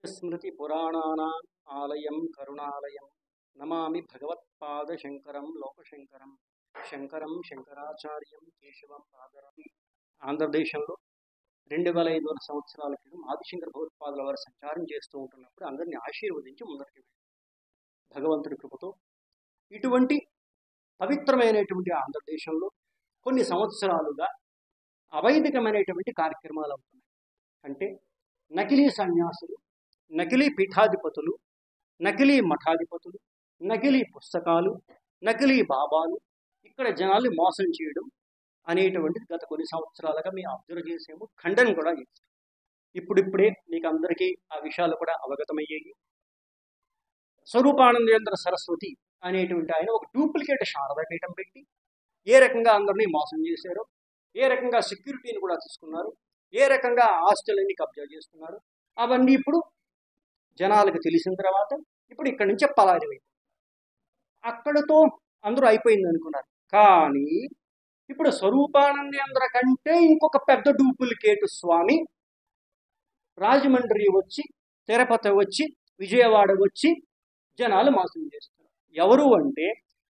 స్మృతి పురాణానాం ఆలయం కరుణాలయం నమామి భగవత్పాదశంకరం లోకశంకరం శంకరం శంకరాచార్యం కేశవం పాదరం. ఆంధ్రదేశంలో 2500 సంవత్సరాల క్రితం ఆదిశంకర భగవత్పాదుల వారు సంచారం చేస్తూ ఉంటున్నప్పుడు అందరినీ ఆశీర్వదించి ముందరికి వెళ్ళారు. భగవంతుడి కృపతో ఇటువంటి పవిత్రమైనటువంటి ఆంధ్రదేశంలో కొన్ని సంవత్సరాలుగా అవైదికమైనటువంటి కార్యక్రమాలు అవుతున్నాయి. అంటే నకిలీ సన్యాసులు, నకిలీ పీఠాధిపతులు, నకిలీ మఠాధిపతులు, నకిలీ పుస్తకాలు, నకిలీ బాబాలు ఇక్కడ జనాల్ని మోసం చేయడం అనేటువంటిది గత కొన్ని సంవత్సరాలుగా మేము అబ్జర్వ్ చేసాము, ఖండన కూడా చేస్తాం. ఇప్పుడిప్పుడే మీకు అందరికీ ఆ విషయాలు కూడా అవగతమయ్యాయి. స్వరూపానందేంద్ర సరస్వతి అనేటువంటి ఆయన ఒక డూప్లికేట్ శారదాపీఠం పెట్టి ఏ రకంగా అందరినీ మోసం చేశారో, ఏ రకంగా సెక్యూరిటీని కూడా తీసుకున్నారు, ఏ రకంగా ఆస్తులన్నీ కబ్జా చేస్తున్నారు, అవన్నీ ఇప్పుడు జనాలకు తెలిసిన తర్వాత ఇప్పుడు ఇక్కడి నుంచే పలారిపోయింది. అక్కడతో అందరూ అయిపోయింది అనుకున్నారు. కానీ ఇప్పుడు స్వరూపానందేంద్ర కంటే ఇంకొక పెద్ద డూప్లికేట్ స్వామి రాజమండ్రి వచ్చి, తిరుపతి వచ్చి, విజయవాడ వచ్చి జనాలు మోసం చేస్తున్నారు. ఎవరు అంటే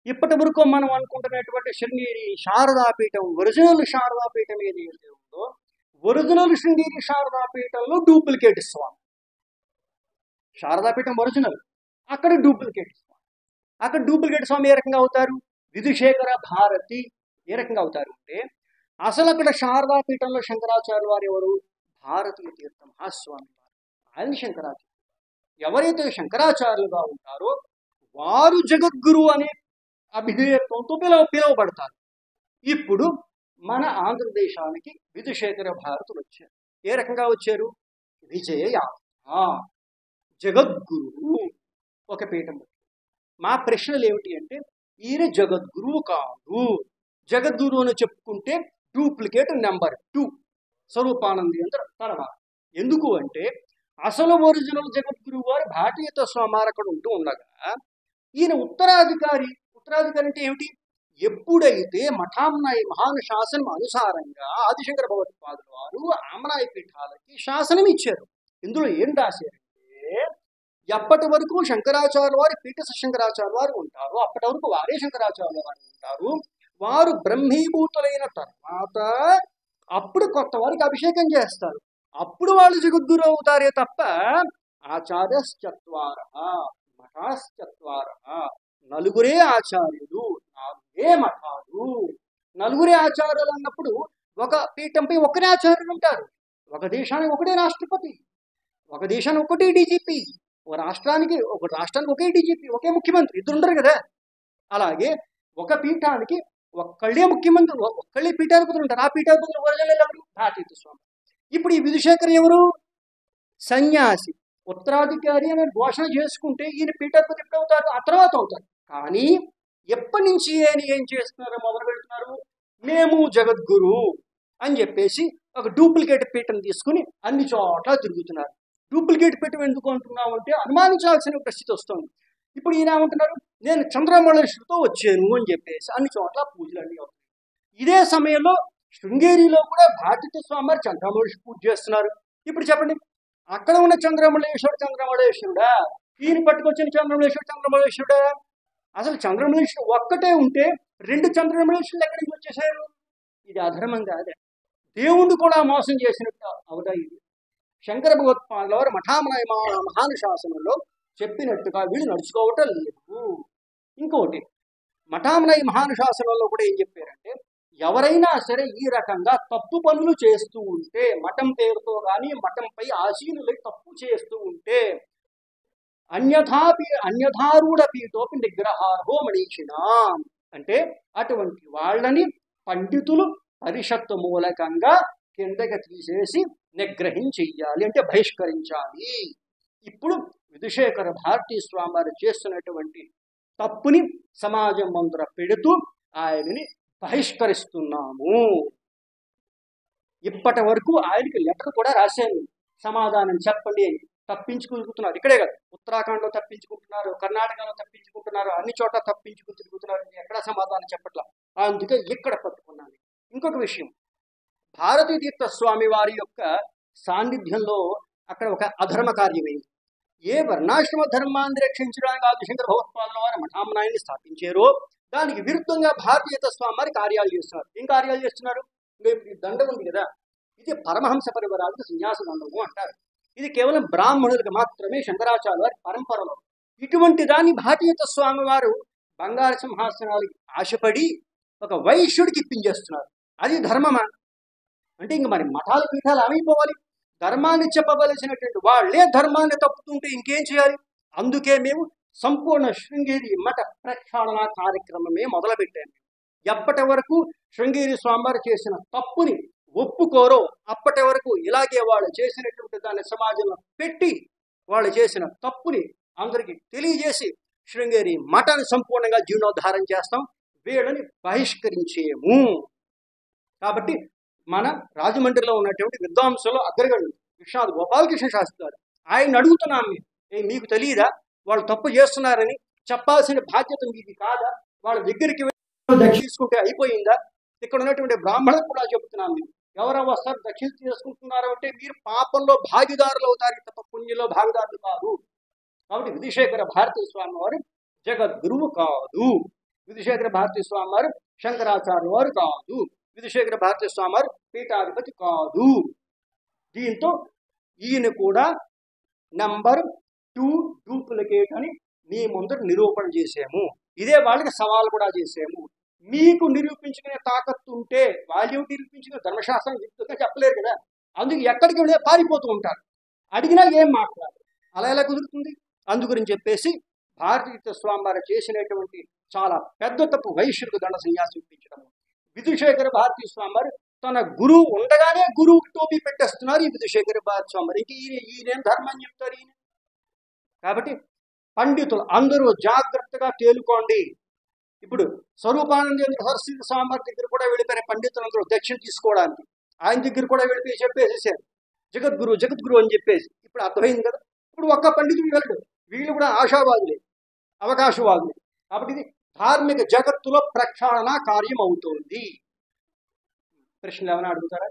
ఇప్పటి వరకు మనం అనుకుంటున్నటువంటి శృంగేరి శారదాపీఠం, ఒరిజినల్ శారదాపీఠం ఏదైతే ఉందో, ఒరిజినల్ శృంగేరి శారదాపీఠంలో డూప్లికేట్ స్వామి. శారదాపీఠం ఒరిజినల్, అక్కడ డూప్లికేట్ స్వామి. అక్కడ డూప్లికేట్ స్వామి ఏ రకంగా అవుతారు? విధుశేఖర భారతి ఏ రకంగా అవుతారు అంటే, అసలు అక్కడ శారదాపీఠంలో శంకరాచార్య వారు ఎవరు? భారతీయ తీర్థ మహాస్వామి వారు. ఆయన శంకరాచార్య. ఎవరైతే శంకరాచార్యులుగా ఉంటారో వారు జగద్గురు అనే అభిధేయత్వంతో పిలువబడతారు. ఇప్పుడు మన ఆంధ్రదేశానికి విధుశేఖర భారతులు వచ్చారు. ఏ రకంగా వచ్చారు? విజయయాత్ర, జగద్గురువు ఒక పీఠం. మా ప్రశ్నలు ఏమిటి అంటే, ఈయన జగద్గురువు కాదు. జగద్గురు అని చెప్పుకుంటే డూప్లికేట్ నెంబర్ 2 స్వరూపానందేంద్ర తర్వాత. ఎందుకు అంటే అసలు ఒరిజినల్ జగద్గురువు వారు భాటీయత స్వామారకుడు ఉంటూ ఉండగా ఈయన ఉత్తరాధికారి అంటే ఏమిటి? ఎప్పుడైతే మఠాంనాయ మహానుశాసనం అనుసారంగా ఆదిశంకర భగవత్పాదుల వారు ఆమనాయ పీఠాలకి శాసనం ఇచ్చారు. ఇందులో ఏం రాశారంటే, ఎప్పటి వరకు శంకరాచార్య వారు పీఠ శంకరాచార్య వారు ఉంటారు, అప్పటి వరకు వారే శంకరాచార్య వారు ఉంటారు. వారు బ్రహ్మీభూతులైన తర్వాత అప్పుడు కొత్త వారికి అభిషేకం చేస్తారు. అప్పుడు వాళ్ళు జగద్గురు అవుతారే తప్ప ఆచార్యశ్చత్వార మఠాశ్చత్వార, నలుగురే ఆచార్యులు, 4 మఠాలు. నలుగురే ఆచార్యులు అన్నప్పుడు ఒక పీఠంపై ఒకరే ఆచార్యులు ఉంటారు. ఒక దేశానికి ఒకటే రాష్ట్రపతి, ఒక దేశానికి ఒకటే డీజీపీ, ఒక రాష్ట్రానికి ఒకే డీజీపీ, ఒకే ముఖ్యమంత్రి, ఇద్దరు ఉండరు కదా. అలాగే ఒక పీఠానికి ఒక్కళ్ళే ముఖ్యమంత్రి, ఒక్కళ్ళే పీఠాధిపతులు ఉంటారు. ఆ పీఠాధిపతులు ఒరిజినల్ ఎవరు? భారతీయ స్వామి. ఇప్పుడు ఈ విధుశేఖర్ ఎవరు? సన్యాసి, ఉత్తరాధికారి అని ఘోషణ చేసుకుంటే ఈయన పీఠాధిపతి ఎప్పుడు అవుతారు? ఆ తర్వాత అవుతారు. కానీ ఎప్పటి నుంచి ఏం చేస్తున్నారు? మొదలు పెడుతున్నారు, మేము జగద్గురు అని చెప్పేసి ఒక డూప్లికేట్ పీఠం తీసుకుని అన్ని చోట్ల తిరుగుతున్నారు. డూప్లికేట్ పీఠం ఎందుకు అంటున్నాము అంటే అనుమానించాల్సిన పరిస్థితి వస్తుంది. ఇప్పుడు ఈయన ఏమంటున్నారు, నేను చంద్రమౌళేశ్వరితో వచ్చాను అని చెప్పేసి అన్ని చోట్ల పూజలు అన్నీ అవుతాయి. ఇదే సమయంలో శృంగేరిలో కూడా భారతీయ స్వామి వారు చంద్రమౌళేశ్వరి పూజ చేస్తున్నారు. ఇప్పుడు చెప్పండి, అక్కడ ఉన్న చంద్రమౌళేశ్వరుడా, ఈయన పట్టుకొచ్చిన చంద్రమౌళేశ్వరుడా? అసలు చంద్రమౌళేశ్వరుడు ఒక్కటే ఉంటే 2 చంద్రమౌళేశ్వరులు ఎక్కడి నుంచి వచ్చేసారు? ఇది అధర్మం కాదే. దేవుణ్ణి కూడా మోసం చేసినట్టు అవుదా ఇది? శంకర భగవత్పాదుల వారు మఠామనాయ మహానుశాసనంలో చెప్పినట్టుగా వీళ్ళు నడుచుకోవటం లేదు. ఇంకోటి, మఠామనాయ మహానుశాసనంలో కూడా ఏం చెప్పారంటే, ఎవరైనా సరే ఈ రకంగా తప్పు పనులు చేస్తూ ఉంటే, మఠం పేరుతో కానీ మఠంపై ఆసీనులై తప్పు చేస్తూ ఉంటే, అన్యథారూఢ పీఠోపి నిగ్రహార్హో మనీషిణాం అంటే అటువంటి వాళ్ళని పండితులు పరిషత్తు మూలకంగా కిందకి తీసేసి నిగ్రహించెయ్యాలి, అంటే బహిష్కరించాలి. ఇప్పుడు విధుశేఖర భారతీ స్వామి వారు చేస్తున్నటువంటి తప్పుని సమాజం ముందర పెడుతూ ఆయనని బహిష్కరిస్తున్నాము. ఇప్పటి వరకు ఆయనకి లెటర్ కూడా రాశాను, సమాధానం చెప్పండి అని. తప్పించుకుంటున్నారు. ఇక్కడే కాదు, ఉత్తరాఖండ్లో తప్పించుకుంటున్నారు, కర్ణాటకలో తప్పించుకుంటున్నారు, అన్ని చోట్ల తప్పించుకుని తిరుగుతున్నారు. ఎక్కడ సమాధానం చెప్పట్లా. అందుకే ఇక్కడ పట్టుకున్నాను. ఇంకొక విషయం, భారతీ తీర్థ స్వామి వారి యొక్క సాన్నిధ్యంలో అక్కడ ఒక అధర్మ కార్యమైంది. ఏ వర్ణాశ్రమ ధర్మాన్ని రక్షించడానికి ఆదిశంకర భగవత్పాదుల వారు మఠామనాయన్ని స్థాపించారో దానికి విరుద్ధంగా భారతీయత స్వామి వారి కార్యాలు చేస్తున్నారు. ఏం కార్యాలు చేస్తున్నారు? ఈ దండం ఉంది కదా, ఇది పరమహంస పరివారాలకు సన్యాస దండము అంటారు. ఇది కేవలం బ్రాహ్మణులకు మాత్రమే శంకరాచార్య వారి పరంపరలో. ఇటువంటి దాన్ని భారతీయత స్వామి వారు బంగారు సింహాసనాలకి ఆశపడి ఒక వైశ్యుడికి ఇప్పించేస్తున్నారు. అది ధర్మమా అంటే ఇంక మరి మఠాలు పీఠాలు ఏమైపోవాలి? ధర్మాన్ని చెప్పవలసినటువంటి వాళ్ళే ధర్మాన్ని తప్పుతుంటే ఇంకేం చేయాలి? అందుకే మేము సంపూర్ణ శృంగేరి మఠ ప్రక్షాళన కార్యక్రమమే మొదలుపెట్టాము. ఎప్పటి వరకు శృంగేరి స్వామివారు చేసిన తప్పుని ఒప్పుకోరో అప్పటి వరకు ఇలాగే వాళ్ళు చేసినటువంటి దాన్ని సమాజంలో పెట్టి వాళ్ళు చేసిన తప్పుని అందరికీ తెలియజేసి శృంగేరి మఠాన్ని సంపూర్ణంగా జీర్ణోద్ధారం చేస్తాం, వీళ్ళని బహిష్కరించేము. కాబట్టి మన రాజమండ్రిలో ఉన్నటువంటి విద్వాంసులు అగ్రగణ్యులు విశ్వనాథ గోపాలకృష్ణ శాస్త్రి గారు, ఆయన అడుగుతున్నాం మేము, మీకు తెలియదా వాళ్ళు తప్పు చేస్తున్నారని? చెప్పాల్సిన బాధ్యత మీది కాదా? వాళ్ళ దగ్గరికి దక్షించుకుంటే అయిపోయిందా? ఇక్కడ ఉన్నటువంటి బ్రాహ్మణులకు కూడా చెబుతున్నాం, మేము ఎవరో వస్తారు దక్షిణ చేసుకుంటున్నారు అంటే మీరు పాపంలో భాగీదారులు అవుతారు తప్ప పుణ్యంలో భాగీదారులు కాదు. కాబట్టి విధుశేఖర భారతీ స్వామి వారు జగద్గురువు కాదు, విధుశేఖర భారతీ స్వామి వారు శంకరాచార్య వారు కాదు, విధుశేఖర భారతీ స్వామి వారు పీఠాధిపతి కాదు. దీంతో ఈయన కూడా నంబర్ 2 డూప్లికేట్ అని మీ ముందర నిరూపణ చేసాము. ఇదే వాళ్ళకి సవాల్ కూడా చేసాము. మీకు నిరూపించుకునే తాకత్తు ఉంటే వాళ్ళు నిరూపించుకునే ధర్మశాస్త్రం యుక్తంగా చెప్పలేరు కదా, అందుకు ఎక్కడికి వెళ్ళే పారిపోతూ ఉంటారు, అడిగినా ఏం మాట్లాడరు. అలా ఎలా కుదురుతుంది? అందుగురించి చెప్పేసి భారతీయ స్వామి వారు చేసినటువంటి చాలా పెద్ద తప్పు వైశ్యుడికి దండ సన్యాసం ఇప్పించడం. విధుశేఖర భారతీ స్వామి వారు తన గురువు ఉండగానే గురువుకి టోపీ పెట్టేస్తున్నారు ఈ విధుశేఖర భారతీ స్వామి వారు. ఇంక ఈయనేం ధర్మం చెప్తారు ఈయన? కాబట్టి పండితులు అందరూ జాగ్రత్తగా తేలుకోండి. ఇప్పుడు స్వరూపానందేంద్ర సరస్వతి స్వామి వారి దగ్గర కూడా వెళ్ళిపోయిన పండితులందరూ దక్షిణ తీసుకోవడానికి ఆయన దగ్గర కూడా వెళ్ళిపోయి చెప్పేసేసారు జగద్గురు జగద్గురు అని చెప్పేసి. ఇప్పుడు అర్థమైంది కదా. ఇప్పుడు ఒక్క పండితుడు వెళ్ళడు, వీళ్ళు కూడా ఆశావాదులే, అవకాశవాదులే. కాబట్టి ఇది ధార్మిక జగత్తులో ప్రక్షాళన కార్యం అవుతోంది. ప్రశ్నలు ఏమైనా అడుగుతారా?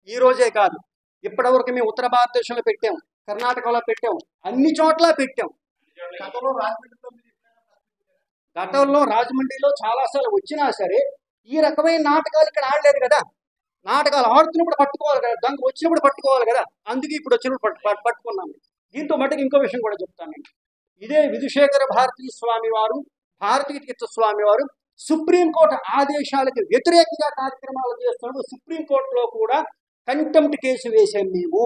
ఈ రోజే కాదు, ఇప్పటివరకు మేము ఉత్తర భారతదేశంలో పెట్టాము, కర్ణాటకలో పెట్టాము, అన్ని చోట్ల పెట్టాం. గతంలో రాజమండ్రిలో చాలాసార్లు వచ్చినా సరే ఈ రకమైన నాటకాలు ఇక్కడ ఆడలేదు కదా. నాటకాలు ఆడుతున్నప్పుడు పట్టుకోవాలి కదా, దానికి వచ్చినప్పుడు పట్టుకోవాలి కదా, అందుకే ఇప్పుడు వచ్చినప్పుడు పట్టుకున్నాము. దీంతో మటుకు ఇంకో విషయం కూడా చెప్తాను నేను. ఇదే విధుశేఖర భారతీ స్వామి వారు, భారతీ తీర్థ స్వామి వారు సుప్రీంకోర్టు ఆదేశాలకు వ్యతిరేకంగా కార్యక్రమాలు చేస్తున్నప్పుడు సుప్రీంకోర్టులో కూడా కంటెంప్ట్ కేసు వేసాం మేము.